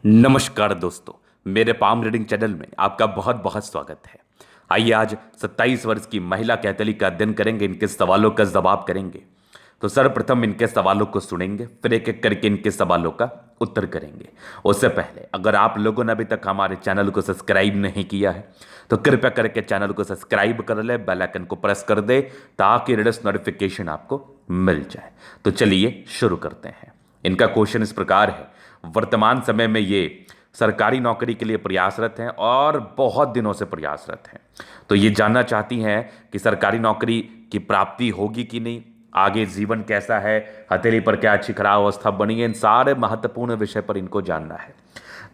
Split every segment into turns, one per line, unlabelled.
नमस्कार दोस्तों, मेरे पाम रीडिंग चैनल में आपका बहुत बहुत स्वागत है। आइए आज 27 वर्ष की महिला कैथली का अध्ययन करेंगे, इनके सवालों का जवाब करेंगे। तो सर्वप्रथम इनके सवालों को सुनेंगे, फिर एक एक करके इनके सवालों का उत्तर करेंगे। उससे पहले अगर आप लोगों ने अभी तक हमारे चैनल को सब्सक्राइब नहीं किया है तो कृपया करके चैनल को सब्सक्राइब कर ले, बेल आइकन को प्रेस कर दे ताकि लेटेस्ट नोटिफिकेशन आपको मिल जाए। तो चलिए शुरू करते हैं। इनका क्वेश्चन इस प्रकार है, वर्तमान समय में ये सरकारी नौकरी के लिए प्रयासरत हैं और बहुत दिनों से प्रयासरत हैं। तो ये जानना चाहती हैं कि सरकारी नौकरी की प्राप्ति होगी कि नहीं, आगे जीवन कैसा है, हथेली पर क्या अच्छी खराब अवस्था बनी है, इन सारे महत्वपूर्ण विषय पर इनको जानना है।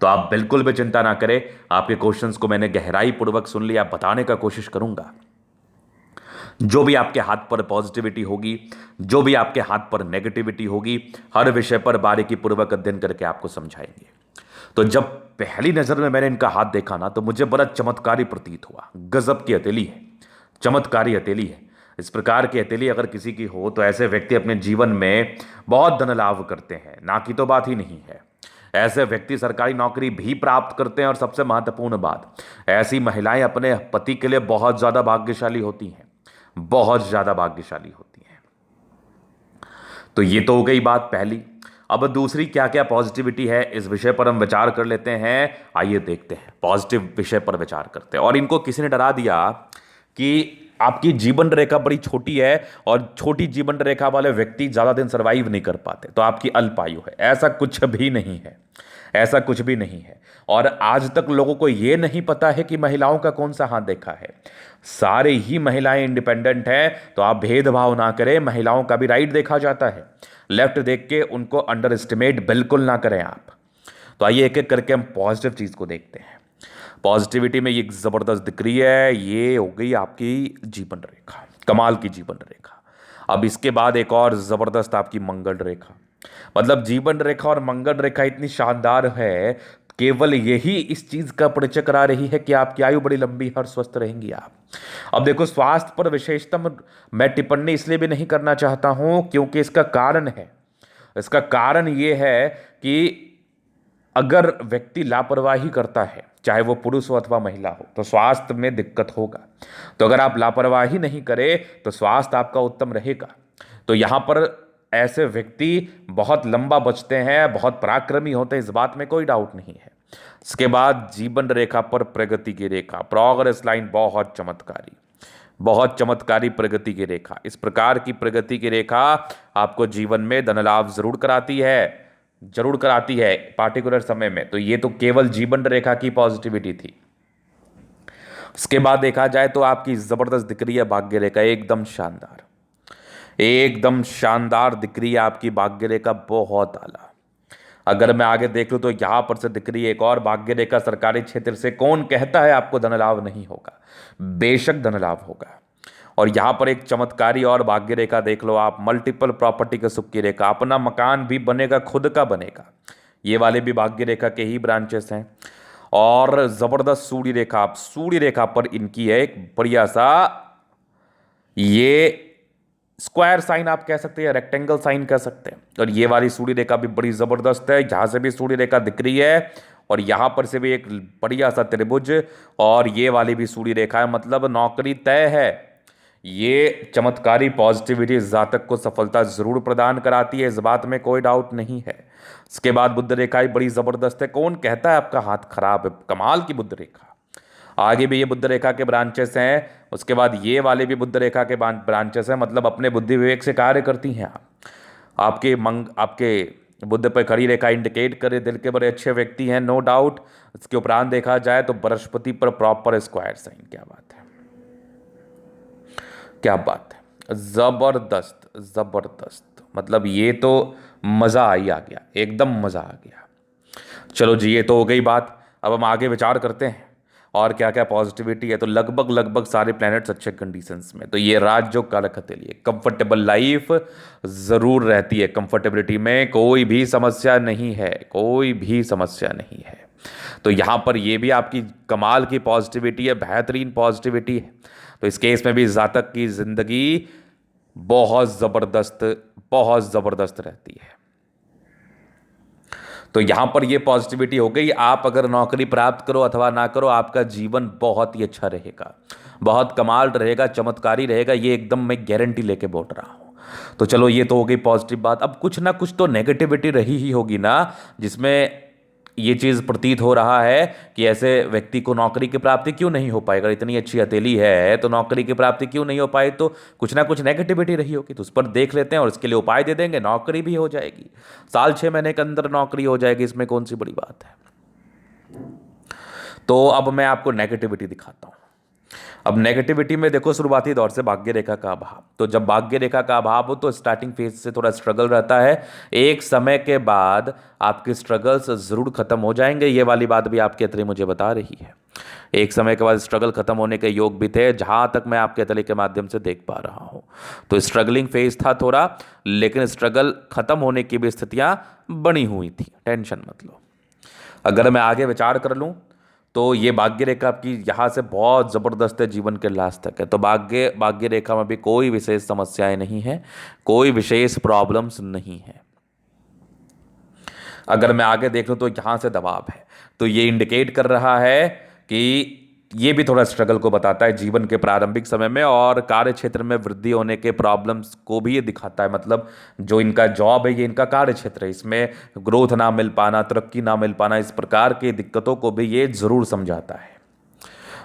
तो आप बिल्कुल भी चिंता ना करें, आपके क्वेश्चंस को मैंने गहराई पूर्वक सुन लिया, बताने का कोशिश करूंगा। जो भी आपके हाथ पर पॉजिटिविटी होगी, जो भी आपके हाथ पर नेगेटिविटी होगी, हर विषय पर बारीकी पूर्वक अध्ययन करके आपको समझाएंगे। तो जब पहली नजर में मैंने इनका हाथ देखा ना, तो मुझे बड़ा चमत्कारी प्रतीत हुआ। गजब की हथेली है, चमत्कारी हथेली है। इस प्रकार की हथेली अगर किसी की हो तो ऐसे व्यक्ति अपने जीवन में बहुत धन लाभ करते हैं, ना की तो बात ही नहीं है। ऐसे व्यक्ति सरकारी नौकरी भी प्राप्त करते हैं और सबसे महत्वपूर्ण बात, ऐसी महिलाएं अपने पति के लिए बहुत ज्यादा भाग्यशाली होती हैं, बहुत ज्यादा भाग्यशाली होती हैं। तो ये तो हो गई बात पहली। अब दूसरी क्या क्या पॉजिटिविटी है, इस विषय पर हम विचार कर लेते हैं। आइए देखते हैं, पॉजिटिव विषय पर विचार करते हैं। और इनको किसी ने डरा दिया कि आपकी जीवन रेखा बड़ी छोटी है और छोटी जीवन रेखा वाले व्यक्ति ज्यादा दिन सरवाइव नहीं कर पाते, तो आपकी अल्प आयु है। ऐसा कुछ भी नहीं है, ऐसा कुछ भी नहीं है। और आज तक लोगों को यह नहीं पता है कि महिलाओं का कौन सा हाथ देखा है। सारे ही महिलाएं इंडिपेंडेंट हैं, तो आप भेदभाव ना करें, महिलाओं का भी राइट देखा जाता है। लेफ्ट देख के उनको अंडर एस्टिमेट बिल्कुल ना करें आप। तो आइए एक एक करके हम पॉजिटिव चीज को देखते हैं। पॉजिटिविटी में ये जबरदस्त दिख रही है, ये हो गई आपकी जीवन रेखा, कमाल की जीवन रेखा। अब इसके बाद एक और जबरदस्त आपकी मंगल रेखा। मतलब जीवन रेखा और मंगल रेखा इतनी शानदार है, केवल यही इस चीज का परिचय करा रही है कि आपकी आयु बड़ी लंबी और स्वस्थ रहेंगी आप। अब देखो, स्वास्थ्य पर विशेषतम मैं टिप्पणी इसलिए भी नहीं करना चाहता हूं क्योंकि इसका कारण है। इसका कारण यह है कि अगर व्यक्ति लापरवाही करता है, चाहे वो पुरुष हो अथवा महिला हो, तो स्वास्थ्य में दिक्कत होगा। तो अगर आप लापरवाही नहीं करें तो स्वास्थ्य आपका उत्तम रहेगा। तो यहां पर ऐसे व्यक्ति बहुत लंबा बचते हैं, बहुत पराक्रमी होते हैं, इस बात में कोई डाउट नहीं है। इसके बाद जीवन रेखा पर प्रगति की रेखा, प्रोग्रेस लाइन, बहुत चमत्कारी, बहुत चमत्कारी प्रगति की रेखा। इस प्रकार की प्रगति की रेखा आपको जीवन में धन लाभ जरूर कराती है, जरूर कराती है पार्टिकुलर समय में। तो ये तो केवल जीवन रेखा की पॉजिटिविटी थी। इसके बाद देखा जाए तो आपकी जबरदस्त दिख रही है भाग्य रेखा, एकदम शानदार, एकदम शानदार दिख रही है आपकी भाग्य रेखा, बहुत आला। अगर मैं आगे देख लूं तो यहां पर से दिख रही है एक और भाग्य रेखा सरकारी क्षेत्र से। कौन कहता है आपको धन लाभ नहीं होगा? बेशक धन लाभ होगा। और यहां पर एक चमत्कारी और भाग्य रेखा देख लो आप, मल्टीपल प्रॉपर्टी का सुख की रेखा, अपना मकान भी बनेगा, खुद का बनेगा। ये वाले भी भाग्य रेखा के ही ब्रांचेस हैं। और जबरदस्त सूर्य रेखा, आप सूर्य रेखा पर इनकी है एक बढ़िया सा, ये स्क्वायर साइन आप कह सकते हैं, रेक्टेंगल साइन कह सकते हैं। और ये वाली सूर्य रेखा भी बड़ी जबरदस्त है, यहां से भी सूर्य रेखा दिख रही है और यहां पर से भी एक बढ़िया सा त्रिभुज, और ये वाली भी सूर्य रेखा है, मतलब नौकरी तय है। ये चमत्कारी पॉजिटिविटी जातक को सफलता जरूर प्रदान कराती है, इस बात में कोई डाउट नहीं है। इसके बाद बुध रेखा भी बड़ी जबरदस्त है। कौन कहता है आपका हाथ खराब है? कमाल की बुध रेखा। आगे भी ये बुद्ध रेखा के ब्रांचेस हैं, उसके बाद ये वाले भी बुद्ध रेखा के ब्रांचेस हैं, मतलब अपने बुद्धि विवेक से कार्य करती हैं आप। आपके बुद्ध पर खड़ी रेखा इंडिकेट करे दिल के बड़े अच्छे व्यक्ति हैं, नो डाउट। इसके उपरांत देखा जाए तो बृहस्पति पर प्रॉपर स्क्वायर साइन, क्या बात है, क्या बात है, जबरदस्त जबरदस्त। मतलब ये तो मजा ही आ गया, एकदम मजा आ गया। चलो जी, ये तो हो गई बात। अब हम आगे विचार करते हैं और क्या क्या पॉजिटिविटी है। तो लगभग लगभग सारे प्लैनेट्स अच्छे कंडीशंस में। तो ये राजयोग कारक हथेली है, कंफर्टेबल लाइफ जरूर रहती है, कंफर्टेबिलिटी में कोई भी समस्या नहीं है, कोई भी समस्या नहीं है। तो यहां पर ये भी आपकी कमाल की पॉजिटिविटी है, बेहतरीन पॉजिटिविटी है। तो इस केस में भी जातक की जिंदगी बहुत जबरदस्त, बहुत जबरदस्त रहती है। तो यहाँ पर ये पॉजिटिविटी हो गई। आप अगर नौकरी प्राप्त करो अथवा ना करो, आपका जीवन बहुत ही अच्छा रहेगा, बहुत कमाल रहेगा, चमत्कारी रहेगा, ये एकदम मैं गारंटी लेके बोल रहा हूँ। तो चलो ये तो हो गई पॉजिटिव बात। अब कुछ ना कुछ तो नेगेटिविटी रही ही होगी ना, जिसमें ये चीज़ प्रतीत हो रहा है कि ऐसे व्यक्ति को नौकरी की प्राप्ति क्यों नहीं हो पाएगा। इतनी अच्छी हथेली है तो नौकरी की प्राप्ति क्यों नहीं हो पाई, तो कुछ ना कुछ नेगेटिविटी रही होगी। तो उस पर देख लेते हैं और इसके लिए उपाय दे देंगे, नौकरी भी हो जाएगी, साल 6 महीने के अंदर नौकरी हो जाएगी, इसमें कौन सी बड़ी बात है। तो अब मैं आपको नेगेटिविटी दिखाता हूँ। अब नेगेटिविटी में देखो, शुरुआती दौर से भाग्य रेखा का अभाव। तो जब भाग्य रेखा का अभाव हो तो स्टार्टिंग फेज से थोड़ा स्ट्रगल रहता है, एक समय के बाद आपके स्ट्रगल्स जरूर खत्म हो जाएंगे। ये वाली बात भी आपके अतरी मुझे बता रही है, एक समय के बाद स्ट्रगल खत्म होने के योग भी थे, जहां तक मैं आपके अतरी के माध्यम से देख पा रहा हूं। तो स्ट्रगलिंग फेज था थोड़ा, लेकिन स्ट्रगल खत्म होने की भी स्थितियां बनी हुई थी, टेंशन मत लो। अगर मैं आगे विचार कर लूं तो ये भाग्य रेखा आपकी यहाँ से बहुत ज़बरदस्त है, जीवन के लास्ट तक है। तो भाग्य भाग्य रेखा में भी कोई विशेष समस्याएं नहीं है, कोई विशेष प्रॉब्लम्स नहीं है। अगर मैं आगे देख लूँ तो यहाँ से दबाव है, तो ये इंडिकेट कर रहा है कि ये भी थोड़ा स्ट्रगल को बताता है जीवन के प्रारंभिक समय में, और कार्य क्षेत्र में वृद्धि होने के प्रॉब्लम्स को भी ये दिखाता है। मतलब जो इनका जॉब है, ये इनका कार्य क्षेत्र है, इसमें ग्रोथ ना मिल पाना, तरक्की ना मिल पाना, इस प्रकार की दिक्कतों को भी ये जरूर समझाता है।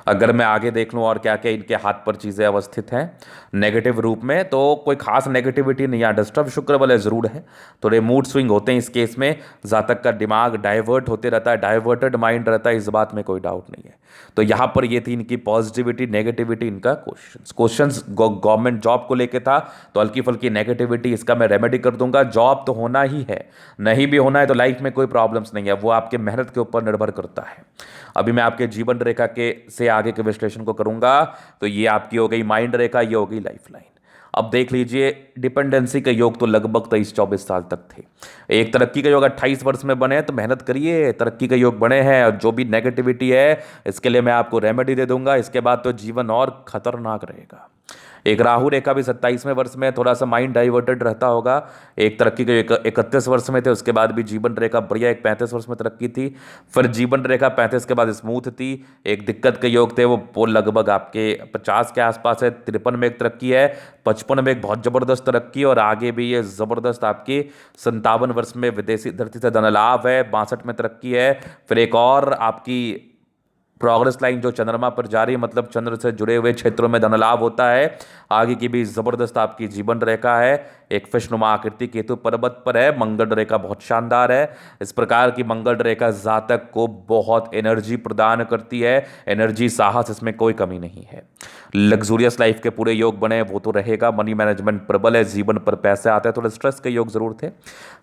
अगर मैं आगे देख लूँ और क्या क्या इनके हाथ पर चीज़ें अवस्थित हैं नेगेटिव रूप में, तो कोई खास नेगेटिविटी नहीं है। डिस्टर्ब शुक्र बल जरूर है, थोड़े मूड स्विंग होते हैं इस केस में, जातक का दिमाग डाइवर्ट होते रहता है, डाइवर्टेड माइंड रहता है, इस बात में कोई डाउट नहीं है। तो यहाँ पर ये थी इनकी पॉजिटिविटी, नेगेटिविटी, इनका क्वेश्चंस गवर्नमेंट जॉब को लेके था, तो हल्की फुल्की नेगेटिविटी, इसका मैं रेमेडी कर दूंगा। जॉब तो होना ही है, नहीं भी होना है तो लाइफ में कोई प्रॉब्लम्स नहीं है, वो आपके मेहनत के ऊपर निर्भर करता है। अभी मैं आपके जीवन रेखा के से आगे के विश्लेषण को करूंगा। तो ये आपकी हो गई माइंड रेखा, ये हो गई लाइफ लाइन। अब देख लीजिए, डिपेंडेंसी के योग तो लगभग 23-24 साल तक थे। एक तरक्की का योग 28 वर्ष में बने, तो मेहनत करिए, तरक्की के योग बने हैं। और जो भी नेगेटिविटी है, इसके लिए मैं आपको रेमेडी दे दूंगा, इसके बाद तो जीवन और खतरनाक रहेगा। एक राहु रेखा भी 27वें वर्ष में, थोड़ा सा माइंड डाइवर्टेड रहता होगा। एक तरक्की के 31 वर्ष में थे, उसके बाद भी जीवन रेखा बढ़िया, एक 35 वर्ष में तरक्की थी। फिर जीवन रेखा 35 के बाद स्मूथ थी। एक दिक्कत के योग थे, वो लगभग आपके 50 के आसपास है। 53 में एक तरक्की है, 55 में एक बहुत जबरदस्त तरक्की, और आगे भी ये जबरदस्त आपकी 57 वर्ष में विदेशी धरती से धन लाभ है। 62 में तरक्की है। फिर एक और आपकी प्रोग्रेस लाइन जो चंद्रमा पर जा रही है, मतलब चंद्र से जुड़े हुए क्षेत्रों में धन लाभ होता है। आगे की भी जबरदस्त आपकी जीवन रेखा है, एक फिशनुमा आकृति केतु पर्वत पर है। मंगल रेखा बहुत शानदार है। इस प्रकार की मंगल रेखा जातक को बहुत एनर्जी प्रदान करती है, एनर्जी, साहस, इसमें कोई कमी नहीं है। लग्जूरियस लाइफ के पूरे योग बने, वो तो रहेगा। मनी मैनेजमेंट प्रबल है, जीवन पर पैसे आते हैं। थोड़े स्ट्रेस के योग जरूर थे,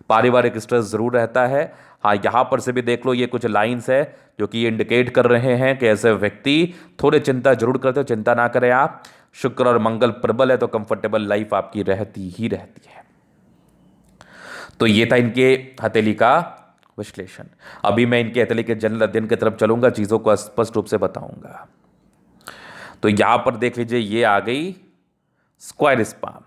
पारिवारिक स्ट्रेस जरूर रहता है। हाँ, यहाँ पर से भी देख लो, ये कुछ लाइंस है जो कि इंडिकेट कर रहे हैं कि ऐसे व्यक्ति थोड़े चिंता जरूर करते हो। चिंता ना करें आप, शुक्र और मंगल प्रबल है तो कंफर्टेबल लाइफ आपकी रहती ही रहती है। तो ये था इनके हथेली का विश्लेषण। अभी मैं इनके हथेली के जनरल अध्ययन की तरफ चलूंगा, चीजों को स्पष्ट रूप से बताऊंगा। तो यहां पर देख लीजिए, ये आ गई स्क्वायर स्पाम।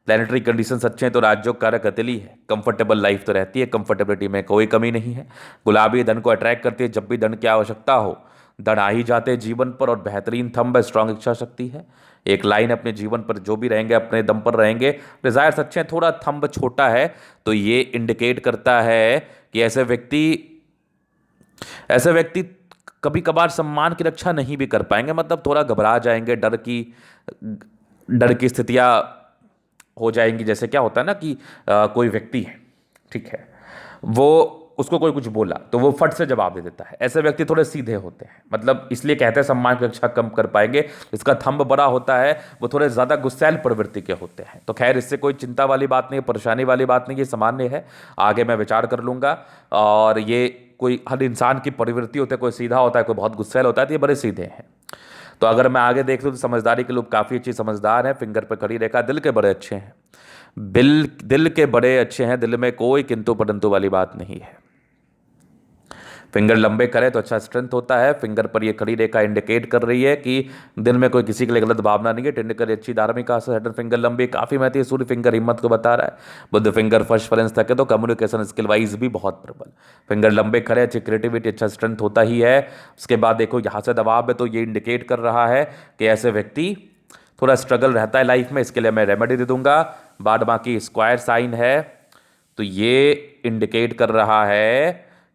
प्लानिटरी कंडीशंस अच्छे हैं तो राजयोग कारक हथेली है, कंफर्टेबल लाइफ तो रहती है, कंफर्टेबिलिटी में कोई कमी नहीं है। गुलाबी धन को अट्रैक्ट करती है, जब भी धन की आवश्यकता हो धन आ ही जाते हैं जीवन पर। और बेहतरीन थंब है, स्ट्रांग इच्छा शक्ति है। एक लाइन अपने जीवन पर जो भी रहेंगे अपने दम पर रहेंगे। डिजायर्स अच्छे हैं, थोड़ा थंब छोटा है, तो ये इंडिकेट करता है कि ऐसे व्यक्ति कभी कभार सम्मान की रक्षा नहीं भी कर पाएंगे, मतलब थोड़ा घबरा जाएंगे, डर की स्थितियां हो जाएंगी। जैसे क्या होता है ना कि कोई व्यक्ति है, ठीक है, वो उसको कोई कुछ बोला तो वो फट से जवाब दे देता है। ऐसे व्यक्ति थोड़े सीधे होते हैं, मतलब इसलिए कहते हैं सम्मान की रक्षा कम कर पाएंगे। इसका थंब बड़ा होता है, वो थोड़े ज़्यादा गुस्सैल प्रवृत्ति के होते हैं। तो खैर, इससे कोई चिंता वाली बात नहीं है, परेशानी वाली बात नहीं, ये सामान्य है। आगे मैं विचार कर लूँगा। और ये कोई हर इंसान की प्रवृत्ति होती है, कोई सीधा होता है, कोई बहुत गुस्सैल होता है, तो ये बड़े सीधे हैं। तो अगर मैं आगे देख लूँ तो समझदारी के लोग काफ़ी अच्छी समझदार हैं। फिंगर पर खड़ी रेखा, दिल के बड़े अच्छे हैं, दिल के बड़े अच्छे हैं, दिल में कोई किंतु परंतु वाली बात नहीं है। फिंगर लंबे करें तो अच्छा स्ट्रेंथ होता है। फिंगर पर ये खड़ी रेखा इंडिकेट कर रही है कि दिन में कोई किसी के लिए गलत भावना नहीं है। टेंडुलकर अच्छी धार्मिक आस्था, सैटर्न फिंगर लंबी काफी महत्व। सूर्य फिंगर हिम्मत को बता रहा है। बुध फिंगर फर्स्ट फ्रेंस तक है तो कम्युनिकेशन स्किल वाइज भी बहुत प्रबल। फिंगर लंबे खड़े, अच्छी क्रिएटिविटी, अच्छा स्ट्रेंथ होता ही है। उसके बाद देखो यहाँ से दबाव है तो ये इंडिकेट कर रहा है कि ऐसे व्यक्ति थोड़ा स्ट्रगल रहता है लाइफ में। इसके लिए मैं रेमेडी दे दूंगा। बाद बाकी स्क्वायर साइन है तो ये इंडिकेट कर रहा है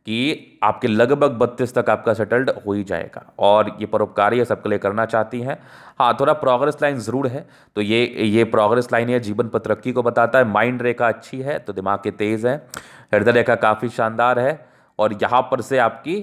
कि आपके लगभग 32 तक आपका सेटल्ड हो ही जाएगा। और ये परोपकारी है, सबके लिए करना चाहती हैं। हाँ, थोड़ा प्रोग्रेस लाइन जरूर है तो ये प्रोग्रेस लाइन है, जीवन पर तरक्की को बताता है। माइंड रेखा अच्छी है तो दिमाग के तेज है। हृदय रेखा काफ़ी शानदार है और यहाँ पर से आपकी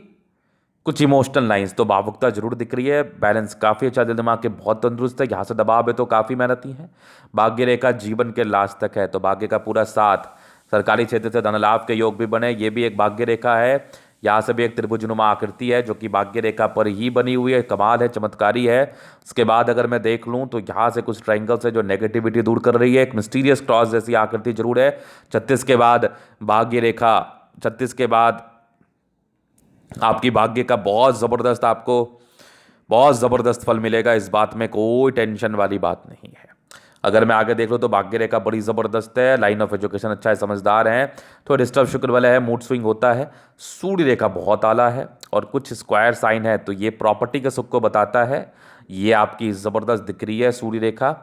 कुछ इमोशनल लाइंस तो भावुकता जरूर दिख रही है। बैलेंस काफ़ी अच्छा, दिल दिमाग के बहुत तंदुरुस्त है। यहाँ से दबाव है तो काफ़ी मेहनती है। भाग्य रेखा जीवन के लास्ट तक है तो भाग्य का पूरा साथ। सरकारी क्षेत्र से धन लाभ के योग भी बने, ये भी एक भाग्य रेखा है। यहाँ से भी एक त्रिभुजनुमा आकृति है जो कि भाग्य रेखा पर ही बनी हुई है। कमाल है, चमत्कारी है। उसके बाद अगर मैं देख लूँ तो यहाँ से कुछ ट्राइंगल्स है जो नेगेटिविटी दूर कर रही है। एक मिस्टीरियस क्रॉस जैसी आकृति जरूर है। 36 के बाद भाग्य रेखा, 36 के बाद आपकी भाग्य का बहुत ज़बरदस्त फल मिलेगा। इस बात में कोई टेंशन वाली बात नहीं है। अगर मैं आगे देख लूँ तो भाग्य रेखा बड़ी ज़बरदस्त है। लाइन ऑफ एजुकेशन अच्छा है, समझदार हैं। थोड़ा डिस्टर्ब शुक्र वाला है, मूड स्विंग होता है। सूर्य रेखा बहुत आला है और कुछ स्क्वायर साइन है तो ये प्रॉपर्टी के सुख को बताता है। ये आपकी ज़बरदस्त दिख रही है सूर्य रेखा।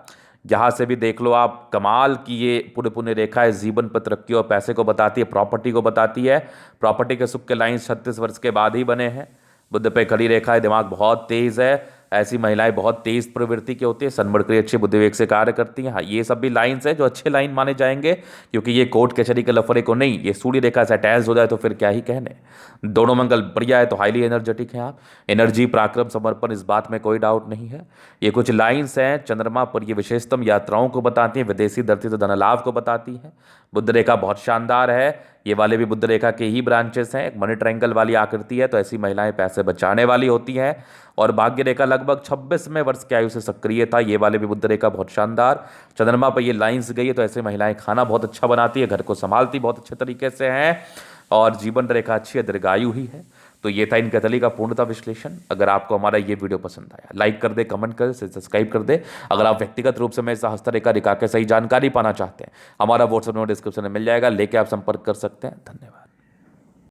यहाँ से भी देख लो आप, कमाल की ये पूरे पुण्य रेखा है। जीवन पर तरक्की और पैसे को बताती है, प्रॉपर्टी को बताती है। प्रॉपर्टी के सुख के लाइन 36 वर्ष के बाद ही बने हैं। बुध पे खड़ी रेखा है, दिमाग बहुत तेज है। ऐसी महिलाएं बहुत तेज प्रवृत्ति की होती है, सनबड़करी अच्छे बुद्धि विवेक से कार्य करती हैं। हाँ, ये सब भी लाइंस है जो अच्छे लाइन माने जाएंगे क्योंकि ये कोर्ट कचहरी के लफड़े को नहीं, ये सूर्य रेखा से अटैच हो जाए तो फिर क्या ही कहने। दोनों मंगल बढ़िया है तो हाईली एनर्जेटिक है आप। एनर्जी, पराक्रम, समर्पण, इस बात में कोई डाउट नहीं है। ये कुछ लाइंस हैं चंद्रमा पर, ये विशेषतम यात्राओं को बताती हैं, विदेशी धरती से धन लाभ को बताती हैं। बुध रेखा बहुत शानदार है। ये वाले भी बुध रेखा के ही ब्रांचेस हैं। एक मनी ट्रायंगल वाली आकृति है तो ऐसी महिलाएं पैसे बचाने वाली होती हैं। और भाग्य रेखा लगभग 26वें वर्ष की आयु से सक्रिय था। ये वाले भी बुध रेखा बहुत शानदार। चंद्रमा पर ये लाइंस गई है तो ऐसी महिलाएं खाना बहुत अच्छा बनाती है, घर को संभालती बहुत अच्छे तरीके से हैं। और जीवन रेखा अच्छी है, दीर्घायु ही है। तो ये था इनके तली का पूर्णता विश्लेषण। अगर आपको हमारा ये वीडियो पसंद आया, लाइक कर दे, कमेंट कर दे, सब्सक्राइब कर दे। अगर आप व्यक्तिगत रूप से मेरे से हस्तरेखा रेखा के सही जानकारी पाना चाहते हैं, हमारा व्हाट्सएप नंबर डिस्क्रिप्शन में मिल जाएगा, लेके आप संपर्क कर सकते हैं। धन्यवाद।